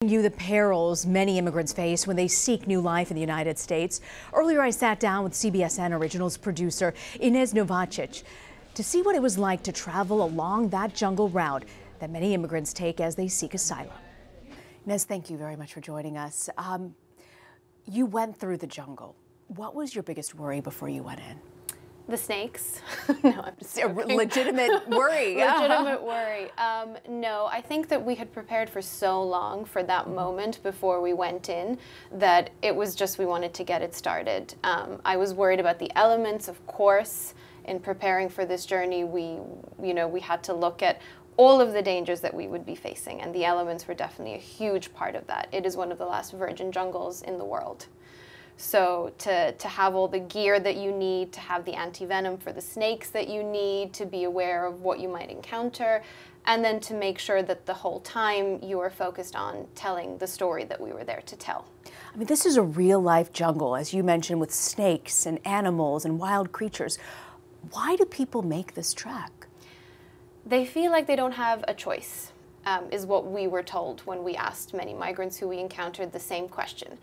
You the perils many immigrants face when they seek new life in the United States. Earlier, I sat down with CBSN Originals producer Ines Novacic to see what it was like to travel along that jungle route that many immigrants take as they seek asylum. Ines, thank you very much for joining us. You went through the jungle. What was your biggest worry before you went in? The snakes. No, I'm just joking. Legitimate worry. Legitimate worry. No, I think that we had prepared for so long for that moment before we went in that it was just we wanted to get it started. I was worried about the elements, of course. In preparing for this journey, we had to look at all of the dangers that we would be facing, and the elements were definitely a huge part of that. It is one of the last virgin jungles in the world. So to have all the gear that you need, to have the anti-venom for the snakes that you need, to be aware of what you might encounter, and then to make sure that the whole time you are focused on telling the story that we were there to tell. I mean, this is a real-life jungle, as you mentioned, with snakes and animals and wild creatures. Why do people make this trek? They feel like they don't have a choice, is what we were told when we asked many migrants who we encountered the same question.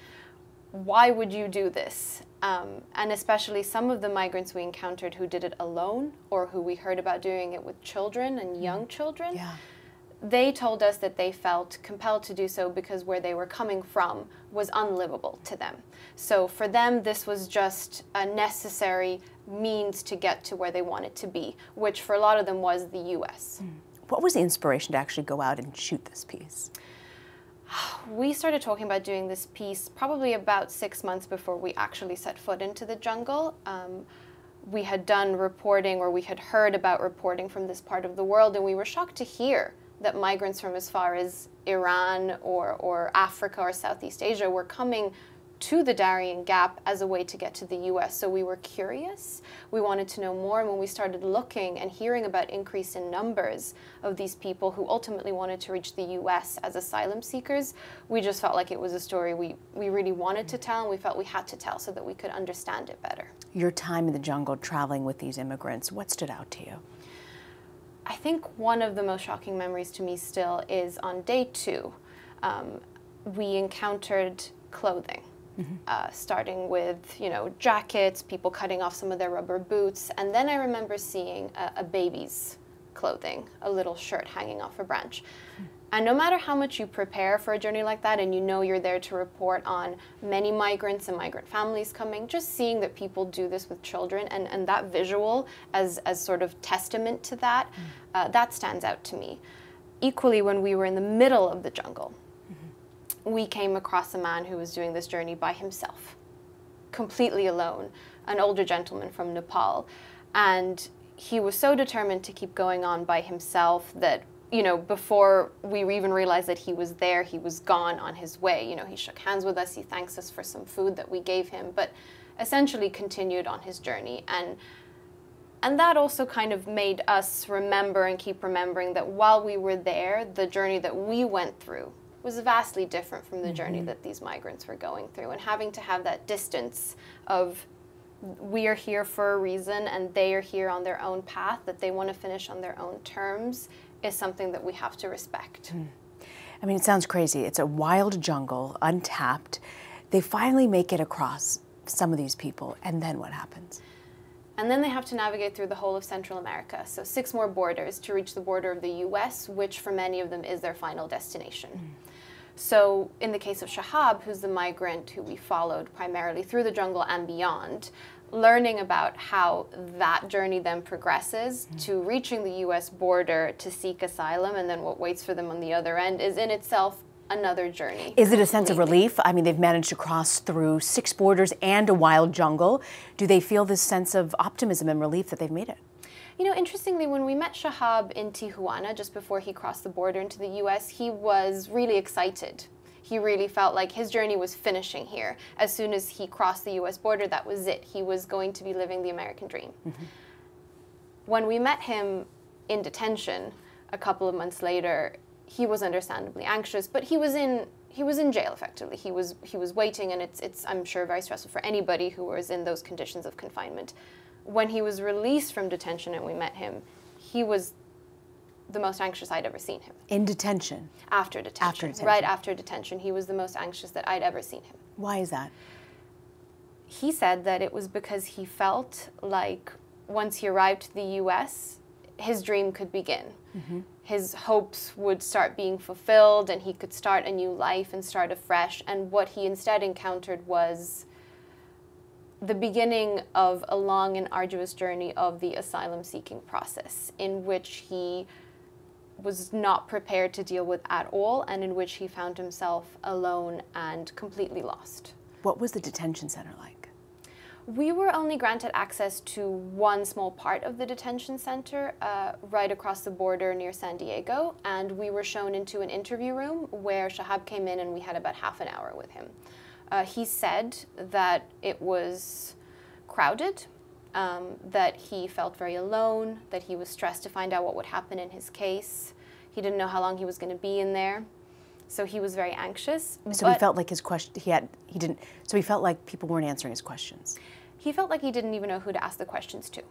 Why would you do this? And especially some of the migrants we encountered who did it alone or who we heard about doing it with children and young children, they told us that they felt compelled to do so because where they were coming from was unlivable to them. So for them, this was just a necessary means to get to where they wanted to be, which for a lot of them was the US. What was the inspiration to actually go out and shoot this piece? We started talking about doing this piece probably about 6 months before we actually set foot into the jungle. We had done reporting, or we had heard about reporting from this part of the world, and we were shocked to hear that migrants from as far as Iran or Africa or Southeast Asia were coming to the Darien Gap as a way to get to the US. So we were curious, we wanted to know more, and when we started looking and hearing about increase in numbers of these people who ultimately wanted to reach the US as asylum seekers, we just felt like it was a story we really wanted to tell, and we felt we had to tell so that we could understand it better. Your time in the jungle traveling with these immigrants, what stood out to you? I think one of the most shocking memories to me still is on day 2, we encountered clothing. Starting with, jackets, people cutting off some of their rubber boots, and then I remember seeing a baby's clothing, a little shirt hanging off a branch. And no matter how much you prepare for a journey like that, and you're there to report on many migrants and migrant families coming, just seeing that people do this with children and that visual as sort of testament to that, that stands out to me. Equally, when we were in the middle of the jungle, we came across a man who was doing this journey by himself, completely alone, an older gentleman from Nepal. And he was so determined to keep going on by himself that, before we even realized that he was there, he was gone on his way. He shook hands with us, he thanks us for some food that we gave him, but essentially continued on his journey. And that also kind of made us remember and keep remembering that while we were there, the journey that we went through was vastly different from the journey that these migrants were going through. And having to have that distance of we are here for a reason and they are here on their own path, that they want to finish on their own terms, is something that we have to respect. I mean, it sounds crazy. It's a wild jungle, untapped. They finally make it across, some of these people, and then what happens? And then they have to navigate through the whole of Central America, so 6 more borders to reach the border of the US, which for many of them is their final destination. So in the case of Shahab, who's the migrant who we followed primarily through the jungle and beyond, learning about how that journey then progresses to reaching the US border to seek asylum, and then what waits for them on the other end, is in itself another journey. Is it a sense of relief? I mean, they've managed to cross through 6 borders and a wild jungle. Do they feel this sense of optimism and relief that they've made it? Interestingly, when we met Shahab in Tijuana, just before he crossed the border into the US, he was really excited. He really felt like his journey was finishing here. As soon as he crossed the US border, that was it. He was going to be living the American dream. When we met him in detention a couple of months later, he was understandably anxious, but he was in jail effectively. He was waiting, and it's I'm sure very stressful for anybody who was in those conditions of confinement. When he was released from detention and we met him, he was the most anxious I'd ever seen him. In detention? After detention. After detention. Right after detention, he was the most anxious that I'd ever seen him. Why is that? He said that it was because he felt like once he arrived to the U.S., his dream could begin. Mm-hmm. His hopes would start being fulfilled and he could start a new life and start afresh. And what he instead encountered was the beginning of a long and arduous journey of the asylum-seeking process, in which he was not prepared to deal with at all, and in which he found himself alone and completely lost. What was the detention center like? We were only granted access to one small part of the detention center right across the border near San Diego, and we were shown into an interview room where Shahab came in and we had about half an hour with him. He said that it was crowded, that he felt very alone, that he was stressed to find out what would happen in his case. He didn't know how long he was going to be in there, so he was very anxious. So he felt like his question, so he felt like people weren't answering his questions. He felt like he didn't even know who to ask the questions to.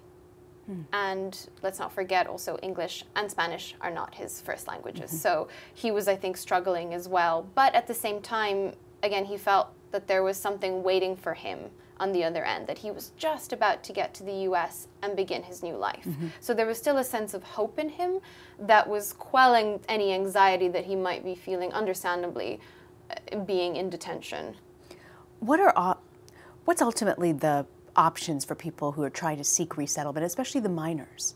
And let's not forget also English and Spanish are not his first languages. Mm-hmm. So he was, I think, struggling as well. But at the same time, again, he felt that there was something waiting for him on the other end, that he was just about to get to the US and begin his new life. Mm-hmm. So there was still a sense of hope in him that was quelling any anxiety that he might be feeling, understandably, being in detention. What's ultimately the options for people who are trying to seek resettlement, especially the minors?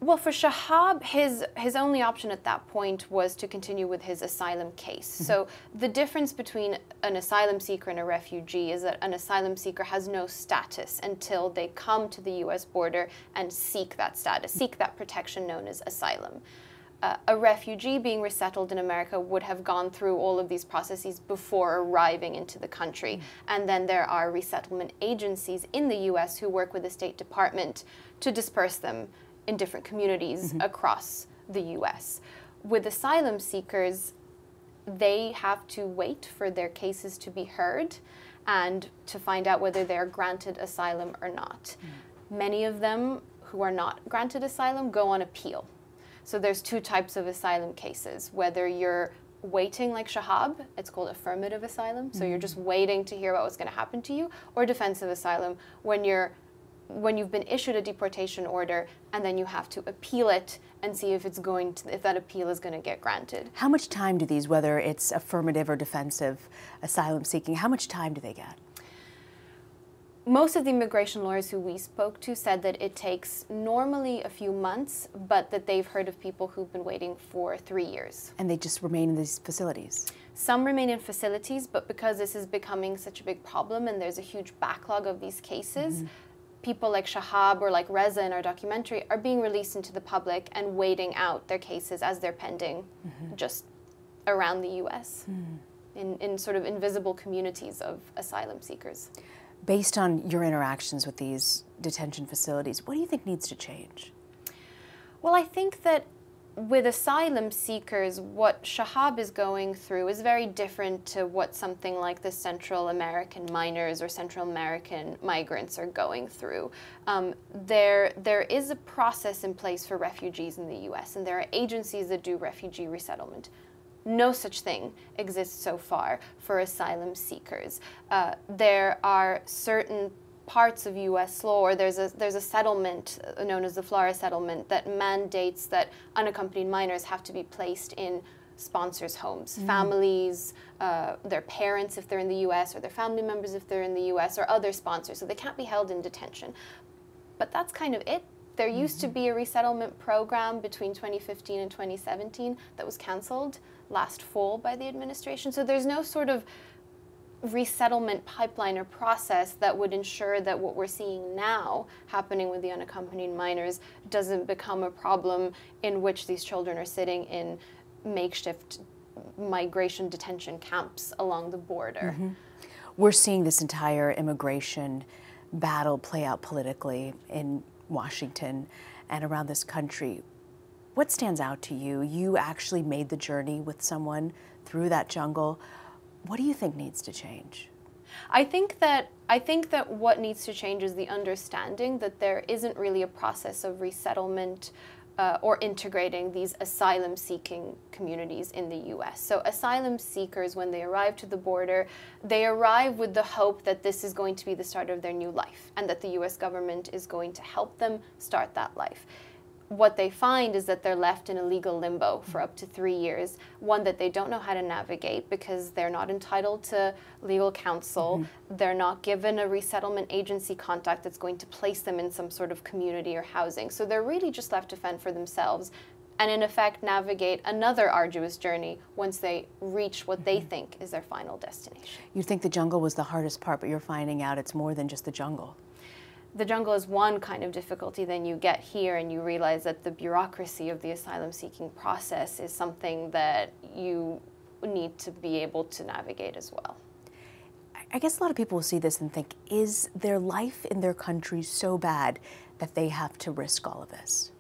Well, for Shahab, his only option at that point was to continue with his asylum case. Mm-hmm. So the difference between an asylum seeker and a refugee is that an asylum seeker has no status until they come to the U.S. border and seek that status, seek that protection known as asylum. A refugee being resettled in America would have gone through all of these processes before arriving into the country. Mm-hmm. And then there are resettlement agencies in the U.S. who work with the State Department to disperse them in different communities mm-hmm. across the U.S. With asylum seekers, they have to wait for their cases to be heard and to find out whether they're granted asylum or not. Mm. Many of them who are not granted asylum go on appeal. So there's two types of asylum cases, whether you're waiting like Shahab, it's called affirmative asylum, so you're just waiting to hear about what's going to happen to you, or defensive asylum, when you've been issued a deportation order and then you have to appeal it and see if that appeal is going to get granted. How much time do these, whether it's affirmative or defensive asylum seeking, how much time do they get? Most of the immigration lawyers who we spoke to said that it takes normally a few months, but that they've heard of people who've been waiting for 3 years. And they just remain in these facilities? Some remain in facilities, but because this is becoming such a big problem and there's a huge backlog of these cases, mm-hmm. people like Shahab or like Reza in our documentary are being released into the public and waiting out their cases as they're pending mm-hmm. just around the U.S. in sort of invisible communities of asylum seekers. Based on your interactions with these detention facilities, what do you think needs to change? Well, I think that with asylum seekers, what Shahab is going through is very different to what something like the Central American minors or Central American migrants are going through. There is a process in place for refugees in the U.S., and there are agencies that do refugee resettlement. No such thing exists so far for asylum seekers. There are certain parts of U.S. law, or there's a settlement known as the Flores Settlement that mandates that unaccompanied minors have to be placed in sponsors' homes, families, their parents if they're in the U.S., or their family members if they're in the U.S., or other sponsors, so they can't be held in detention. But that's kind of it. There used to be a resettlement program between 2015 and 2017 that was canceled last fall by the administration. So there's no sort of resettlement pipeline or process that would ensure that what we're seeing now happening with the unaccompanied minors doesn't become a problem in which these children are sitting in makeshift migration detention camps along the border. Mm-hmm. We're seeing this entire immigration battle play out politically in Washington and around this country. What stands out to you? You actually made the journey with someone through that jungle. What do you think needs to change? I think that what needs to change is the understanding that there isn't really a process of resettlement or integrating these asylum-seeking communities in the U.S. So asylum seekers, when they arrive to the border, they arrive with the hope that this is going to be the start of their new life and that the U.S. government is going to help them start that life. What they find is that they're left in a legal limbo for up to 3 years, one that they don't know how to navigate because they're not entitled to legal counsel, they're not given a resettlement agency contact that's going to place them in some sort of community or housing. So they're really just left to fend for themselves and in effect navigate another arduous journey once they reach what they think is their final destination. You think the jungle was the hardest part, but you're finding out it's more than just the jungle. The jungle is one kind of difficulty. Then you get here and you realize that the bureaucracy of the asylum-seeking process is something that you need to be able to navigate as well. I guess a lot of people will see this and think, is their life in their country so bad that they have to risk all of this?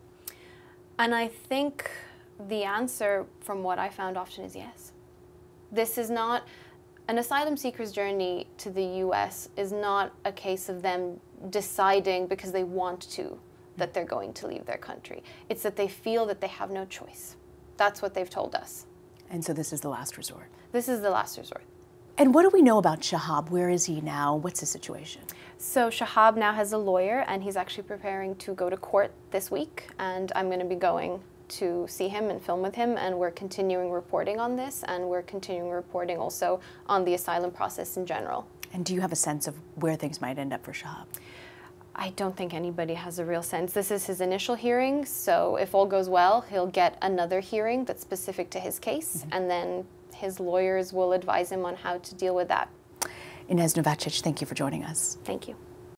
And I think the answer, from what I found often, is yes. This is not, an asylum seeker's journey to the U.S. is not a case of them deciding because they want to that they're going to leave their country. It's that they feel that they have no choice. That's what they've told us. And so this is the last resort. This is the last resort. And what do we know about Shahab? Where is he now? What's the situation? So Shahab now has a lawyer and he's actually preparing to go to court this week, and I'm going to be going to see him and film with him, and we're continuing reporting on this, and we're continuing reporting also on the asylum process in general. And do you have a sense of where things might end up for Shahab? I don't think anybody has a real sense. This is his initial hearing, so if all goes well, he'll get another hearing that's specific to his case, and then his lawyers will advise him on how to deal with that. Ines Novacic, thank you for joining us. Thank you.